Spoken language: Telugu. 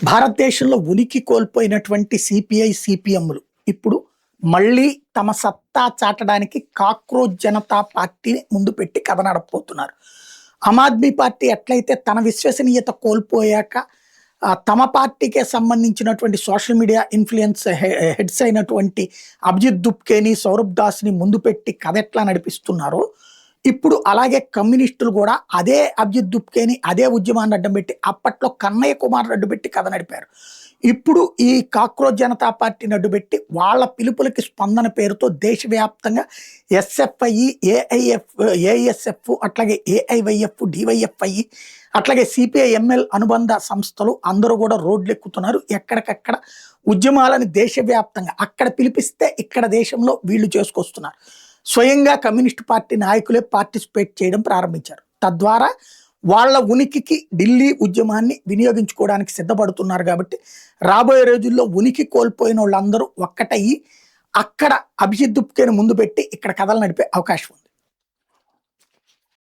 భారతదేశంలో ఉనికి కోల్పోయినటువంటి సిపిఐ, సిపిఎంలు ఇప్పుడు మళ్ళీ తమ సత్తా చాటడానికి కాక్రోచ్ జనతా పార్టీని ముందు పెట్టి కథ నడపబోతున్నారు. ఆమ్ ఆద్మీ పార్టీ ఎట్లయితే తన విశ్వసనీయత కోల్పోయాక తమ పార్టీకే సంబంధించినటువంటి సోషల్ మీడియా ఇన్ఫ్లుయెన్స్ హెడ్స్ అయినటువంటి అభిజిత్ దుప్కేని, సౌరభ్ దాస్‌ని ముందు పెట్టి కథ ఎట్లా నడిపిస్తున్నారో, ఇప్పుడు అలాగే కమ్యూనిస్టులు కూడా అదే అభిజిత్ దుప్కేని, అదే ఉద్యమాన్ని అడ్డం పెట్టి అప్పట్లో కన్నయ్య కుమార్‌ని అడ్డుపెట్టి కథ నడిపారు. ఇప్పుడు ఈ కాక్రోచ్ జనతా పార్టీని అడ్డుపెట్టి వాళ్ళ పిలుపులకి స్పందన పేరుతో దేశవ్యాప్తంగా ఎస్ఎఫ్ఐ, ఏఐఎస్ఎఫ్, అట్లాగే ఏఐవైఎఫ్, డివైఎఫ్ఐ, అట్లాగే సిపిఐ, ఎంఎల్ అనుబంధ సంస్థలు అందరూ కూడా రోడ్లెక్కుతున్నారు. ఎక్కడికక్కడ ఉద్యమాలను దేశవ్యాప్తంగా అక్కడ పిలిపిస్తే ఇక్కడ దేశంలో వీళ్ళు చేసుకొస్తున్నారు. స్వయంగా కమ్యూనిస్ట్ పార్టీ నాయకులే పార్టిసిపేట్ చేయడం ప్రారంభించారు. తద్వారా వాళ్ళ ఉనికికి ఢిల్లీ ఉద్యమాన్ని వినియోగించుకోవడానికి సిద్ధపడుతున్నారు. కాబట్టి రాబోయే రోజుల్లో ఉనికి కోల్పోయిన వాళ్ళందరూ ఒక్కటయ్యి అక్కడ అభిజిత్ దుప్కేని ముందు పెట్టి ఇక్కడ కథలు నడిపే అవకాశం ఉంది.